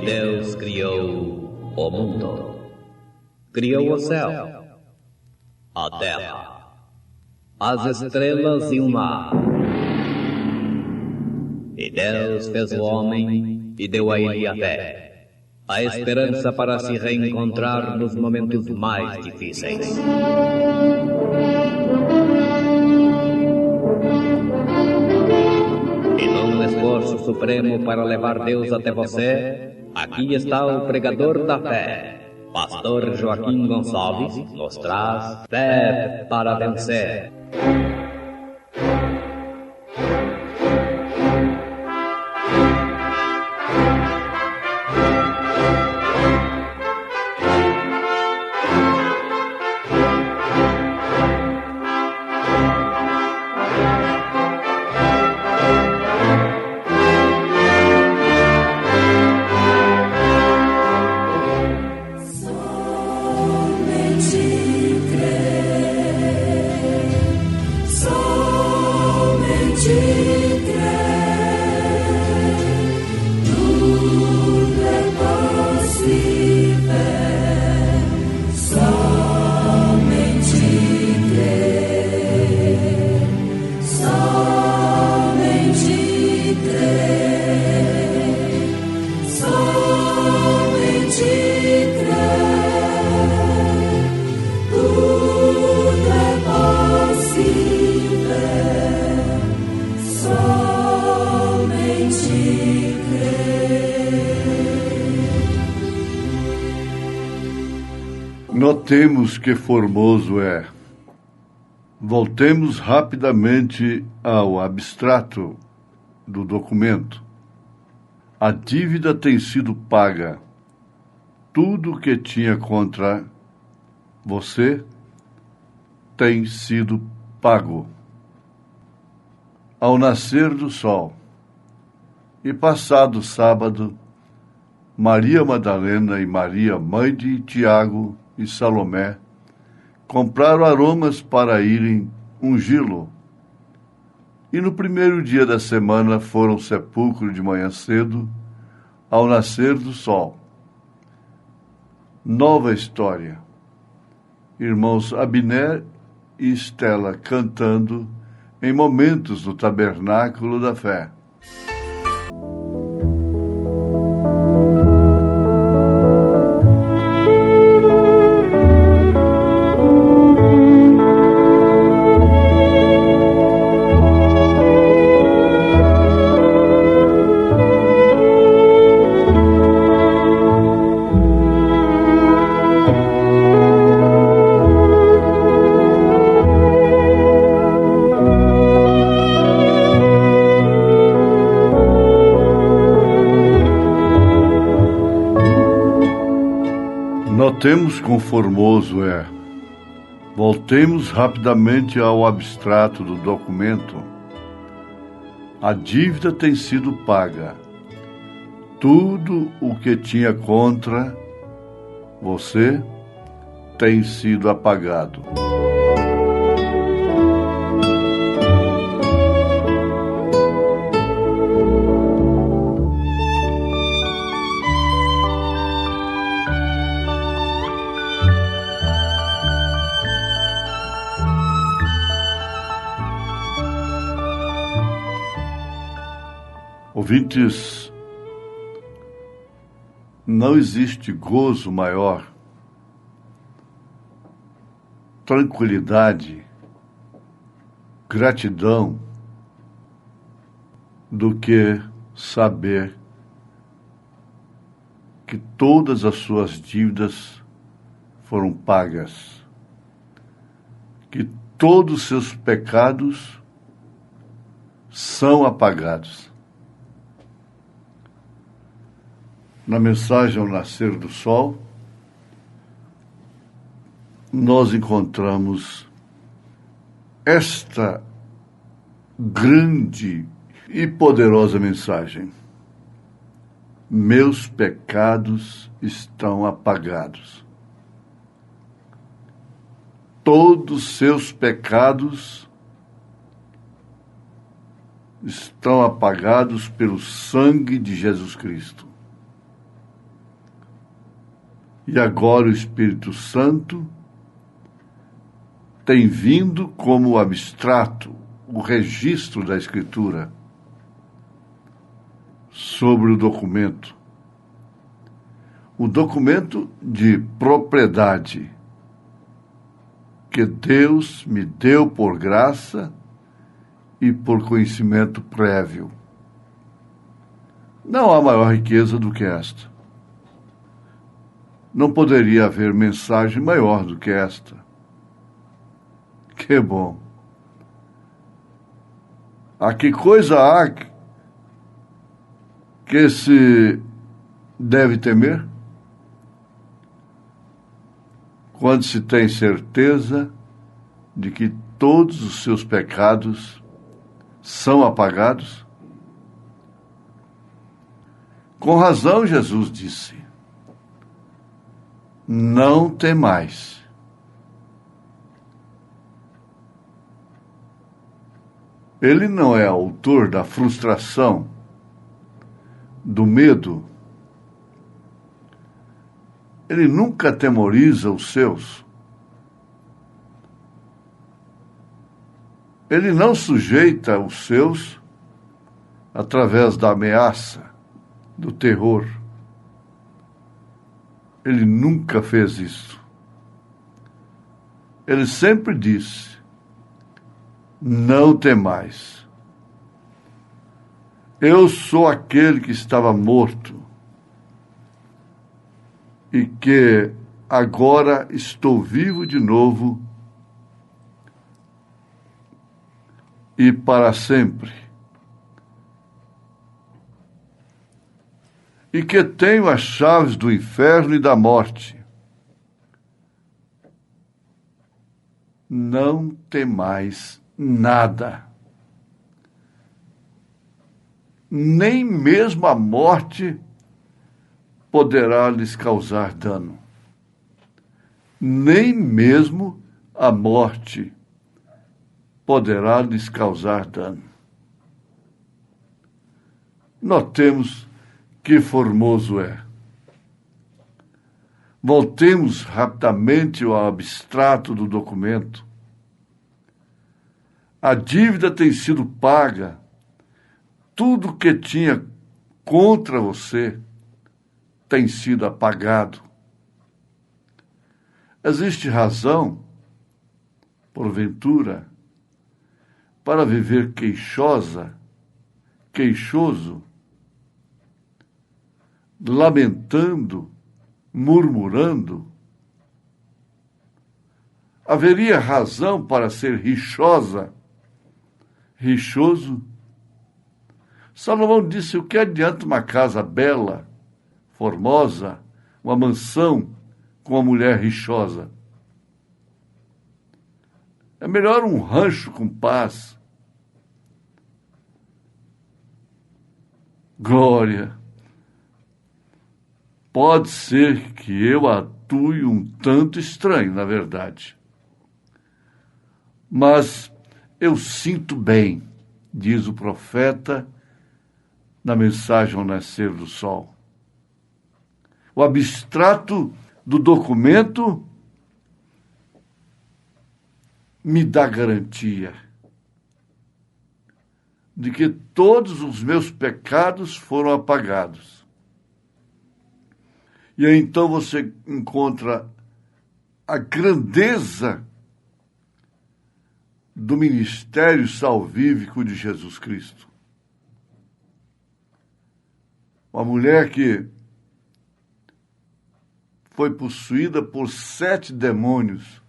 Deus criou o mundo. Criou o céu, a terra, as estrelas e o mar. E Deus fez o homem e deu a ele a fé, a esperança para se reencontrar nos momentos mais difíceis. E num esforço supremo para levar Deus até você, aqui está o pregador da fé. Pastor Joaquim Gonçalves nos traz fé para vencer. Notemos que formoso é. Voltemos rapidamente ao abstrato do documento. A dívida tem sido paga. Tudo que tinha contra você tem sido pago. Ao nascer do sol e passado sábado, Maria Madalena e Maria, mãe de Tiago e Salomé, compraram aromas para irem ungí-lo. E no primeiro dia da semana foram ao sepulcro de manhã cedo, ao nascer do sol. Nova história. Irmãos Abner e Estela cantando em momentos do tabernáculo da fé. Notemos quão formoso é. Voltemos rapidamente ao abstrato do documento. A dívida tem sido paga. Tudo o que tinha contra você tem sido apagado. Ouvintes, não existe gozo maior, tranquilidade, gratidão, do que saber que todas as suas dívidas foram pagas, que todos os seus pecados são apagados. Na mensagem ao nascer do sol, nós encontramos esta grande e poderosa mensagem. Meus pecados estão apagados. Todos seus pecados estão apagados pelo sangue de Jesus Cristo. E agora o Espírito Santo tem vindo como abstrato, o registro da Escritura sobre o documento. O documento de propriedade que Deus me deu por graça e por conhecimento prévio. Não há maior riqueza do que esta. Não poderia haver mensagem maior do que esta. Que bom. A que coisa há que se deve temer? Quando se tem certeza de que todos os seus pecados são apagados? Com razão, Jesus disse: não temais. Ele não é autor da frustração, do medo. Ele nunca atemoriza os seus. Ele não sujeita os seus através da ameaça, do terror. Ele nunca fez isso. Ele sempre disse: não temais. Eu sou aquele que estava morto e que agora estou vivo de novo e para sempre. E que tenho as chaves do inferno e da morte. Não temais nada. Nem mesmo a morte poderá lhes causar dano. Nem mesmo a morte poderá lhes causar dano. Notemos que formoso é. Voltemos rapidamente ao abstrato do documento. A dívida tem sido paga. Tudo que tinha contra você tem sido apagado. Existe razão, porventura, para viver queixoso, lamentando, murmurando? Haveria razão para ser rixoso? Salomão disse: o que adianta uma casa bela, formosa, uma mansão com uma mulher rixosa? É melhor um rancho com paz. Glória! Pode ser que eu atue um tanto estranho, na verdade. Mas eu sinto bem, diz o profeta na mensagem ao nascer do sol. O abstrato do documento me dá garantia de que todos os meus pecados foram apagados. E aí, então você encontra a grandeza do ministério salvífico de Jesus Cristo. Uma mulher que foi possuída por 7 demônios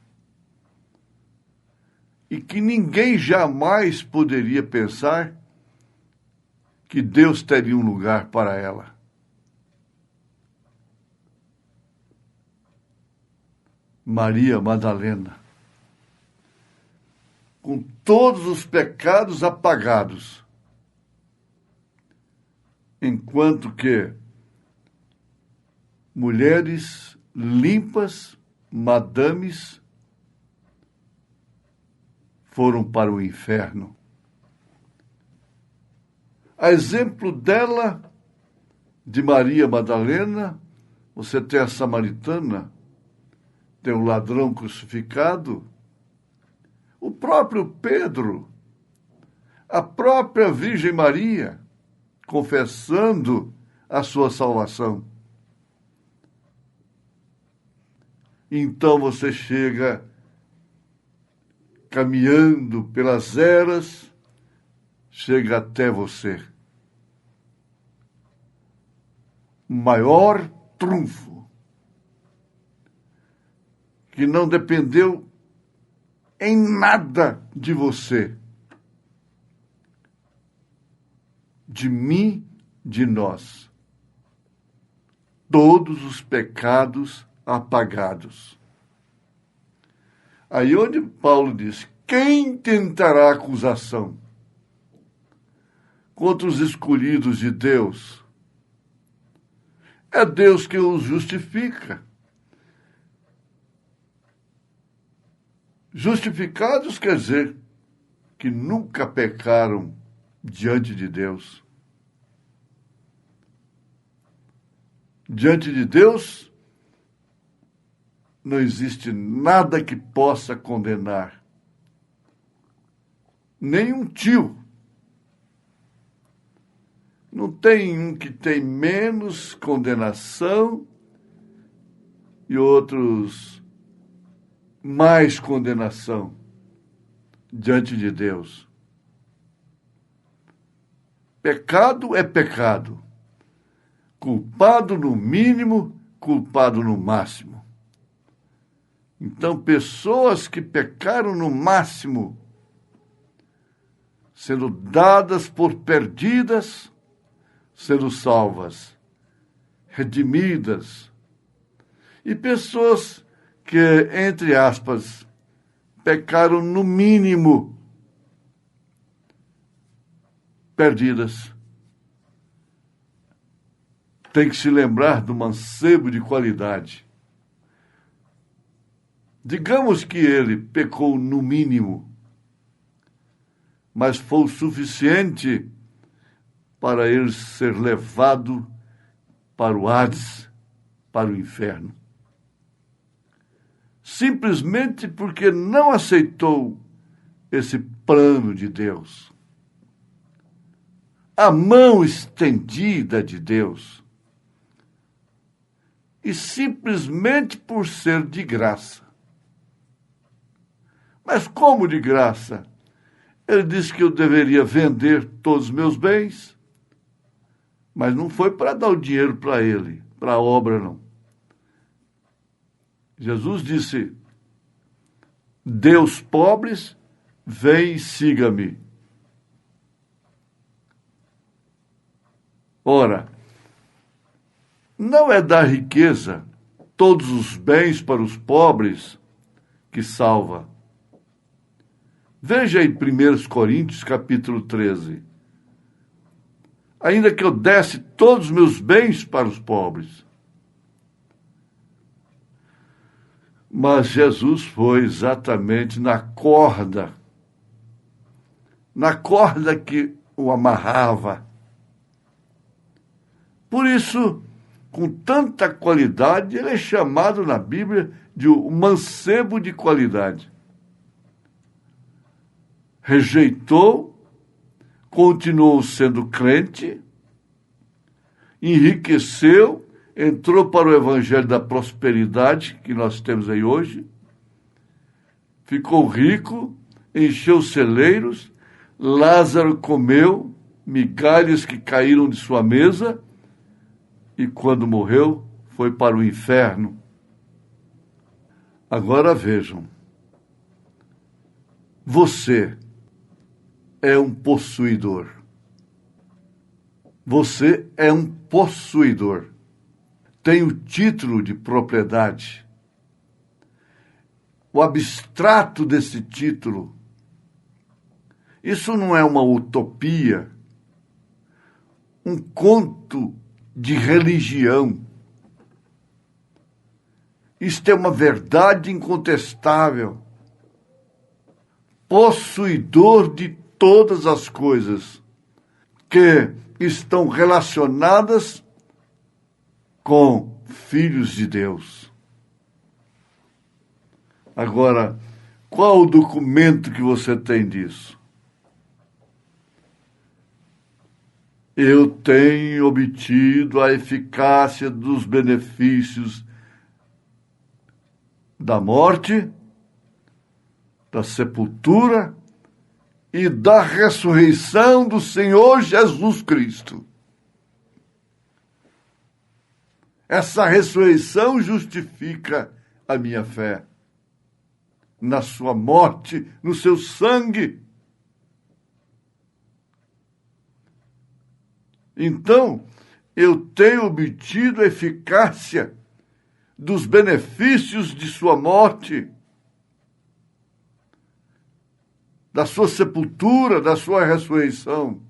e que ninguém jamais poderia pensar que Deus teria um lugar para ela. Maria Madalena, com todos os pecados apagados, enquanto que mulheres limpas, madames, foram para o inferno. A exemplo dela, de Maria Madalena, Você tem a samaritana, tem o ladrão crucificado, o próprio Pedro, a própria Virgem Maria, confessando a sua salvação. Então você chega caminhando pelas eras, chega até você. O maior trunfo, que não dependeu em nada de você, de mim, de nós. Todos os pecados apagados. Aí onde Paulo diz, quem tentará acusação contra os escolhidos de Deus? É Deus que os justifica. Justificados quer dizer que nunca pecaram diante de Deus. Diante de Deus, não existe nada que possa condenar. Nem um tio. Não tem um que tem menos condenação e outros mais condenação diante de Deus. Pecado é pecado. Culpado no mínimo, culpado no máximo. Então, pessoas que pecaram no máximo, sendo dadas por perdidas, sendo salvas, redimidas. E pessoas que, entre aspas, pecaram no mínimo, perdidas. Tem que se lembrar do mancebo de qualidade. Digamos que ele pecou no mínimo, mas foi o suficiente para ele ser levado para o Hades, para o inferno. Simplesmente porque não aceitou esse plano de Deus. A mão estendida de Deus. E simplesmente por ser de graça. Mas como de graça? Ele disse que eu deveria vender todos os meus bens, mas não foi para dar o dinheiro para ele, para a obra, não. Jesus disse, dê aos pobres, vem e siga-me. Ora, não é dar riqueza, todos os bens para os pobres, que salva. Veja aí 1 Coríntios, capítulo 13. Ainda que eu desse todos os meus bens para os pobres. Mas Jesus foi exatamente na corda que o amarrava. Por isso, com tanta qualidade, ele é chamado na Bíblia de o mancebo de qualidade. Rejeitou, continuou sendo crente, enriqueceu, entrou para o evangelho da prosperidade que nós temos aí hoje, ficou rico, encheu os celeiros, Lázaro comeu migalhas que caíram de sua mesa e quando morreu foi para o inferno. Agora vejam, você é um possuidor. Você é um possuidor. Tem o título de propriedade. O abstrato desse título. Isso não é uma utopia, um conto de religião. Isto é uma verdade incontestável. Possuidor de todas as coisas que estão relacionadas com filhos de Deus. Agora, qual o documento que você tem disso? Eu tenho obtido a eficácia dos benefícios da morte, da sepultura e da ressurreição do Senhor Jesus Cristo. Essa ressurreição justifica a minha fé na sua morte, no seu sangue. Então, eu tenho obtido a eficácia dos benefícios de sua morte, da sua sepultura, da sua ressurreição.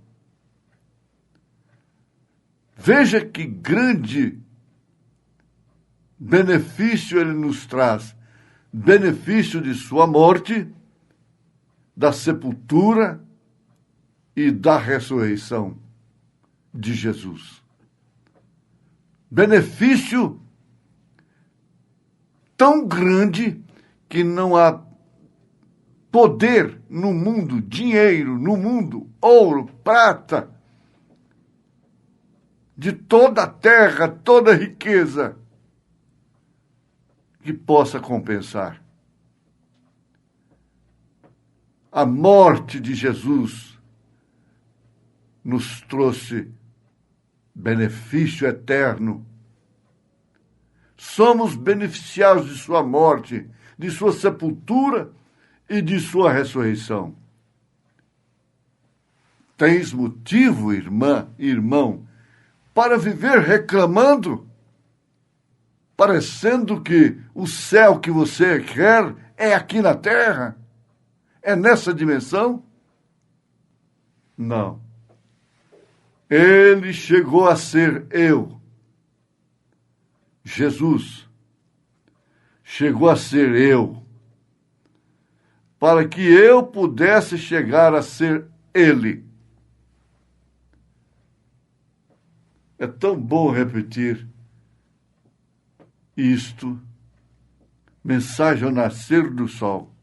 Veja que grande benefício ele nos traz. Benefício de sua morte, da sepultura e da ressurreição de Jesus. Benefício tão grande que não há poder no mundo, dinheiro no mundo, ouro, prata, de toda a terra, toda a riqueza, que possa compensar. A morte de Jesus nos trouxe benefício eterno. Somos beneficiados de sua morte, de sua sepultura e de sua ressurreição. Tens motivo, irmã, irmão, para viver reclamando, parecendo que o céu que você quer é aqui na terra? É nessa dimensão? Não. Ele chegou a ser eu. Jesus chegou a ser eu, para que eu pudesse chegar a ser ele. É tão bom repetir isto, mensagem ao nascer do sol.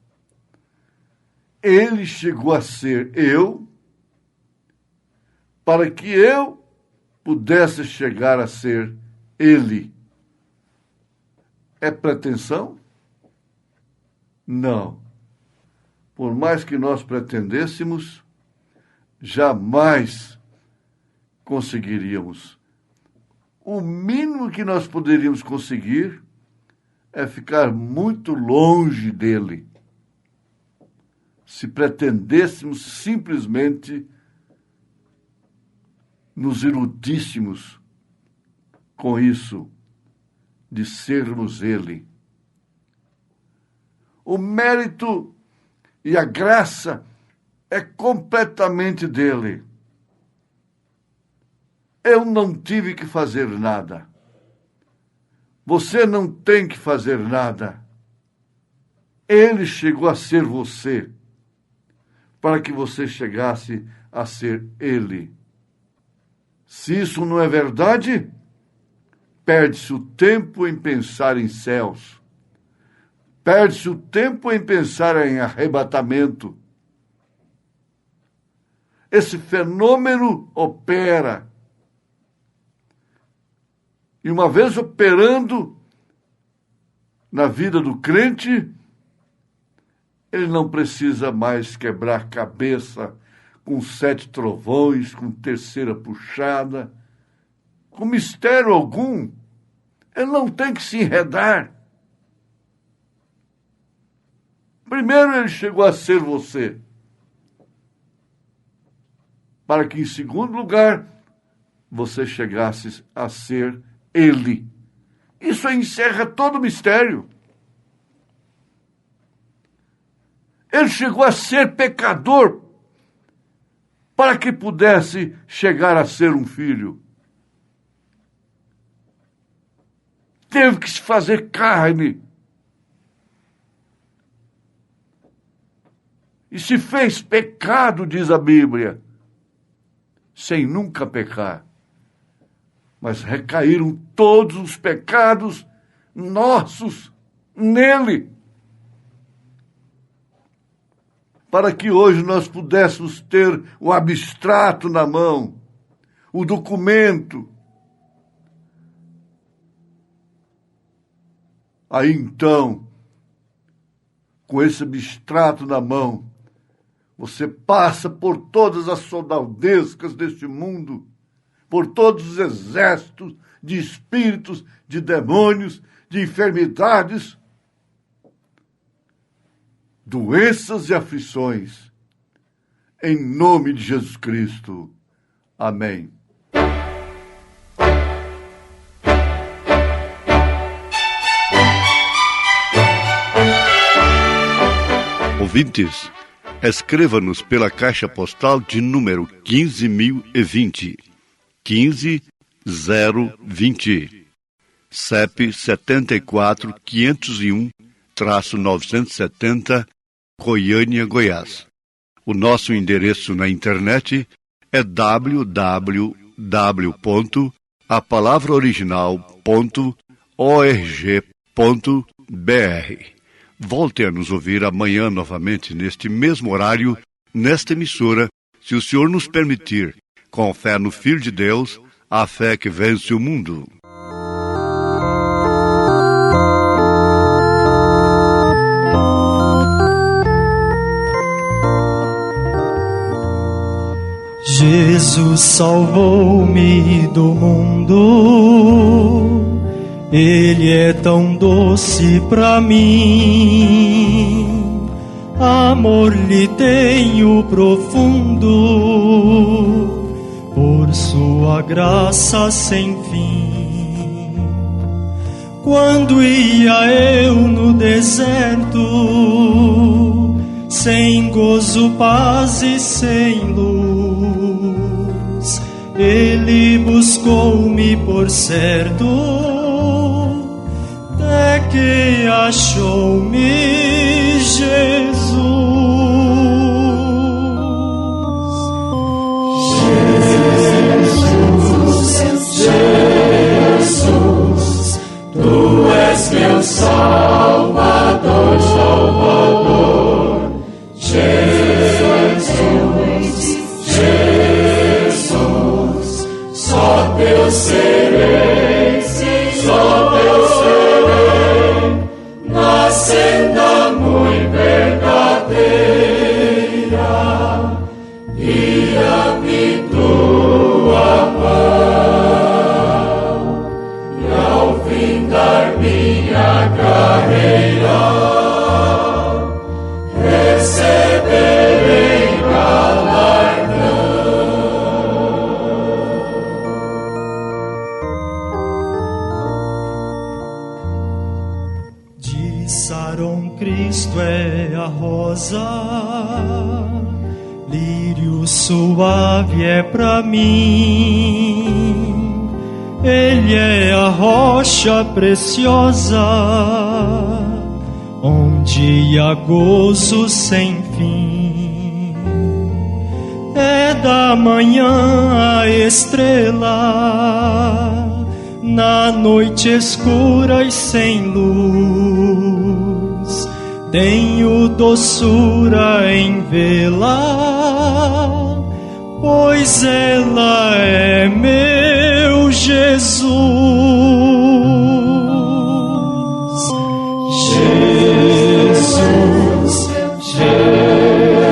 Ele chegou a ser eu, para que eu pudesse chegar a ser ele. É pretensão? Não. Por mais que nós pretendêssemos, jamais conseguiríamos. O mínimo que nós poderíamos conseguir é ficar muito longe dele. Se pretendêssemos simplesmente nos iludíssemos com isso, de sermos ele. O mérito e a graça é completamente dele. Eu não tive que fazer nada. Você não tem que fazer nada. Ele chegou a ser você, para que você chegasse a ser ele. Se isso não é verdade, perde-se o tempo em pensar em céus. Perde-se o tempo em pensar em arrebatamento. Esse fenômeno opera. E uma vez operando na vida do crente, ele não precisa mais quebrar cabeça com 7 trovões, com terceira puxada, com mistério algum. Ele não tem que se enredar. Primeiro ele chegou a ser você, para que, em segundo lugar, você chegasse a ser ele. Isso encerra todo o mistério. Ele chegou a ser pecador para que pudesse chegar a ser um filho. Teve que se fazer carne. E se fez pecado, diz a Bíblia, sem nunca pecar. mas recaíram todos os pecados nossos nele, para que hoje nós pudéssemos ter o abstrato na mão, o documento. Aí então, com esse abstrato na mão, você passa por todas as soldadescas deste mundo, por todos os exércitos de espíritos, de demônios, de enfermidades, doenças e aflições, em nome de Jesus Cristo. Amém. Ouvintes, escreva-nos pela caixa postal de número 15.020, 15020, CEP 74.501-970, Goiânia, Goiás. O nosso endereço na internet é www.apalavraoriginal.org.br. Volte a nos ouvir amanhã novamente neste mesmo horário, nesta emissora, se o Senhor nos permitir, com fé no Filho de Deus, a fé que vence o mundo. Jesus salvou-me do mundo, Ele é tão doce pra mim, amor lhe tenho profundo, por sua graça sem fim. Quando ia eu no deserto, sem gozo, paz e sem luz, Ele buscou-me por certo, até que achou-me Jesus. Jesus, Tu és meu Salvador, Salvador. Jesus, só Teu serei, só Teu serei, na senda muito verdadeira, guia-me Tua mão, e ao findar minha carreira, receberei galardão. De Saron Cristo é a rosa, lírio suave é pra mim, Ele é a rocha preciosa, onde há gozo sem fim. É da manhã a estrela, na noite escura e sem luz, tenho doçura em vê-la, pois ela é meu Jesus. Jesus,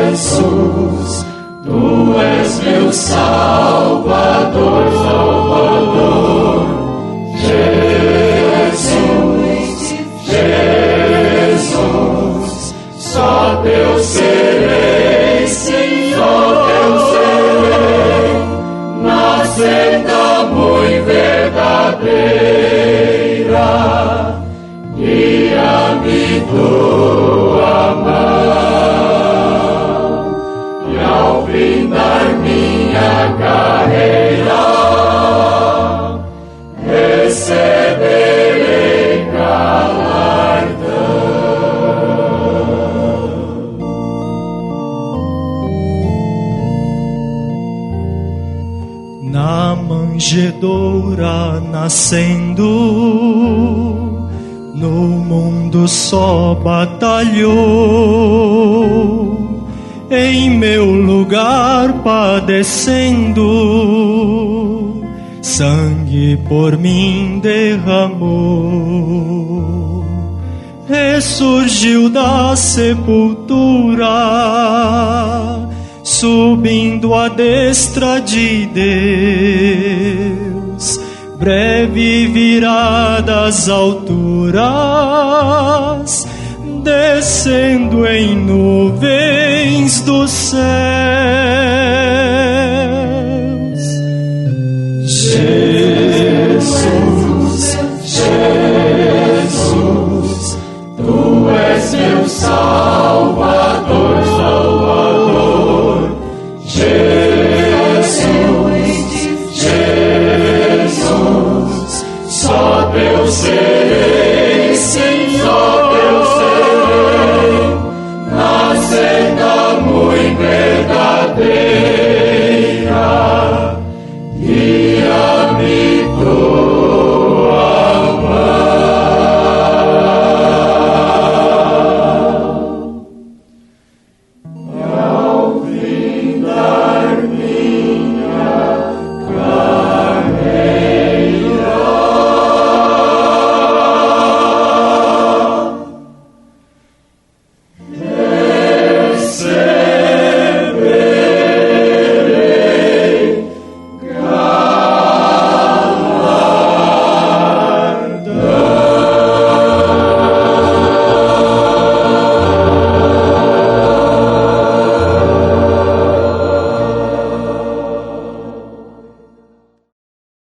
Jesus, Tu és meu Salvador, Salvador. Jesus, Jesus, só Teu serei, só Teu serei, na senda muito verdadeira, guia-me Tua mão, e ao findar minha carreira, receberei galardão. manjedoura nascendo, no mundo só batalhou, em meu lugar padecendo, sangue por mim derramou. Ressurgiu da sepultura, subindo à destra de Deus, breve virá das alturas, descendo em nuvens dos céus. Jesus, Jesus, Tu és meu salvador.